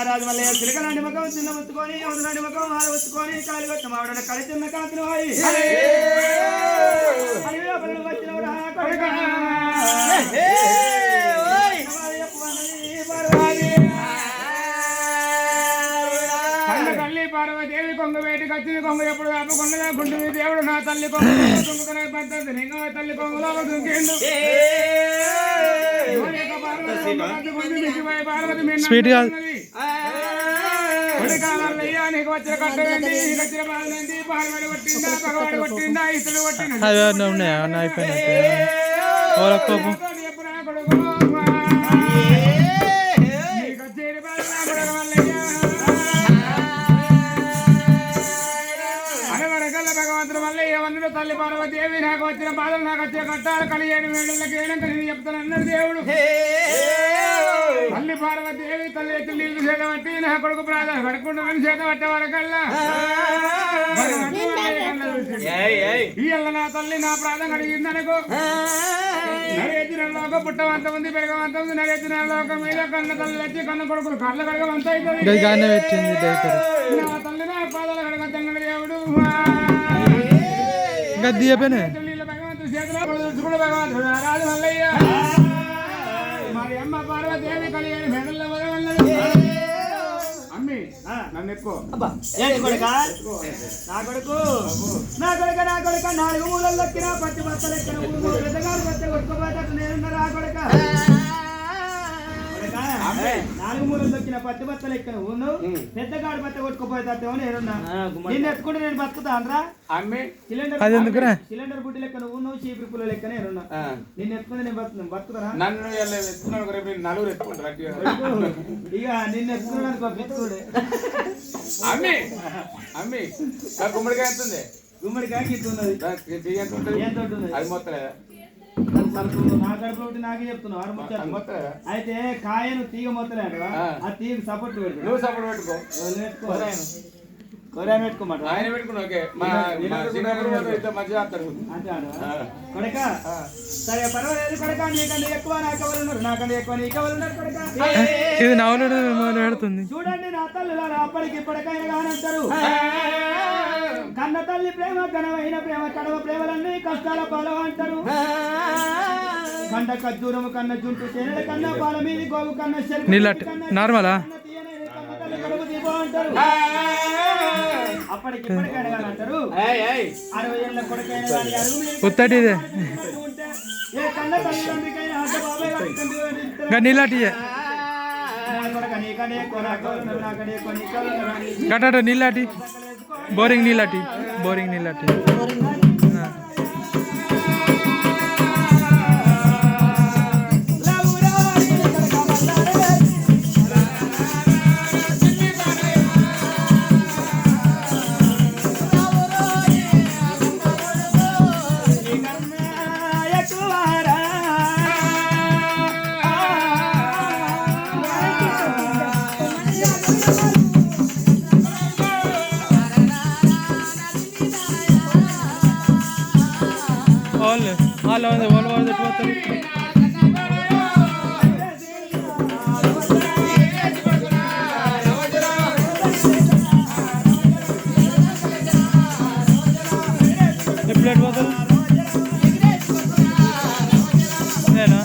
రాజు మల్లయ్య సిరకలాంటి ముఖం చిన్న ముత్తుకొని వదలాంటి ముఖం ఆరు ముత్తుకొని కాలు కొట్ట మావిడ కళ చిన్న కాతులు వచ్చినవుడా తల్లి పార్వదేవి కొంగ వేటికి వచ్చింది కొంగ ఎప్పుడు ఆపకుండా గుంటుంది దేవుడు నా తల్లి కొంగ పద్ధతి నింగ తల్లి కొంగలో దుంకేందు స్వీట్ నీకు వచ్చిన కట్టండి నీకు వచ్చిన బాధండి పాల్వాడి కొట్టిందా పగవాడి కొట్టిందా ఇతడు కొట్టిందా అవి ఉన్నాయా అయిపోయినాయి భగవంతుడు మళ్ళీ ఏమన్నాడు తల్లి పార్వతీదేవి నాకు వచ్చిన బాధలు నాకు వచ్చే కట్టాలు కలిగేడు వేళ్ళకి ఏనంక నేను చెప్తాను అన్నాడు దేవుడు తల్లి పార్వతీదేవి తల్లి ఎత్తి నీళ్లు చేత పట్టి నా కొడుకు ప్రాధాన్య పడకుండా చేత పట్టే వరకల్లా ఇయ్యల్ల నా తల్లి నా ప్రాధం అడిగింది అనుకో నరేతిరంలో పుట్టవంత ఉంది పెరగవంత ఉంది నరేతిరంలో మీద కన్న తల్లి వచ్చి కన్న కొడుకులు కళ్ళ కడగవంత అవుతుంది నా తల్లి నా పాదాలు కడగంత దేవుడు రాజు మల్లయ్య మరి అమ్మ పార్వతీదేవి కలిగేది మెడల్లో అమ్మి నన్ను ఎక్కువ నా కొడుకు నాలుగు మూలలు ఎక్కిన పచ్చి బట్టలు ఎక్కిన పెద్దగారు పచ్చ కొట్టుకోపోయేటట్టు నేనున్నా రా కొడుక నాలుగు మూలలు దొక్కిన పత్తి బత్తలు ఎక్కిన ఊను పెద్దగాడు బట్ట కొట్టుకుపోయేటట్టు నేనున్నా నిన్ను ఎత్తుకుంటే నేను బతుకుతానరా సిలిండర్ బుడ్డి లెక్క నువ్వు చీపురు పుల్ల లెక్క నేనున్నా నిన్ను ఎత్తుకుంటే నేను బతుకుతారా నలుగురు ఎత్తుకుంటారు ఇక నిన్ను ఎత్తుకున్నాను బతుకుడే అమ్మి గుమ్మడికాయ ఎంత ఉంది గుమ్మడికాయ గిట్టున్నది ఎంత ఉంటుంది అది మొత్తం నా కడుపులో నాకే చెప్తున్నావు అయితే కాయను తీగ మొత్తలే కదా ఆ తీగ సపోర్ట్ పెట్టుకో నువ్వు సపోర్ట్ పెట్టుకో కొరాయన పెట్టుకోమాట ఆయన పెట్టుకున్నా ఓకే కొడక సరే పర్వాలేదు కొడక నీకంటే ఎక్కువ నాకెవరు ఉన్నారు నాకంటే ఎక్కువ నీకెవరు ఉన్నారు కొడక ఇది నవ్వుతుంది చూడండి నా తల్లులారా అప్పటికి ఇప్పటికైనా కానంటారు కన్న తల్లి ప్రేమ ఘనమైన ప్రేమ కడవ ప్రేమలన్నీ కష్టాల పాలవ అంటారు కండ ఖర్జూరము కన్న జుంటు తేనెల కన్న పాల మీద గోగు కన్న నార్మలా కడుపు దీపం అంటారు అప్పటికి ఇప్పటికైనా కానంటారు 60 ఏళ్ళ కొడుకైనా కానీ ఉత్తటిదే ఏ కన్న తల్లిదండ్రికైనా అంత బాబాయ్ నీలాటి గట్ట నీలాటి బోరింగ్ నీలాటి వాళ్ళు వాళ్ళు వాళ్ళు పోతారు ఎప్పుడు ఎటు పోతారు నేనా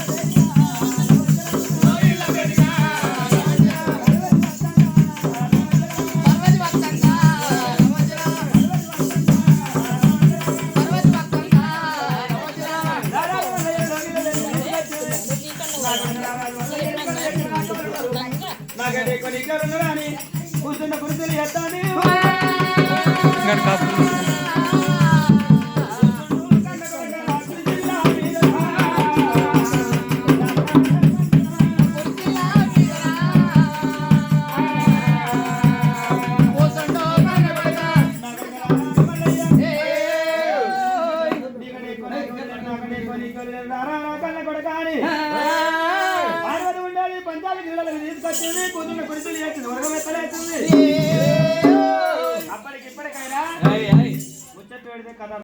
నాకంటే కొన్ని ఇక్కడ రాని కూర్చున్న కుర్చీలు ఎత్తాని ఇంకా కాపు పంచాలి గిళ్ళకి తీసుకొచ్చింది కూతున్న కుర్చీలు చేసింది ఉరగమెత్తలేస్తుంది అప్పటికిప్పటికైనా ముచ్చట్టు పెడితే కథ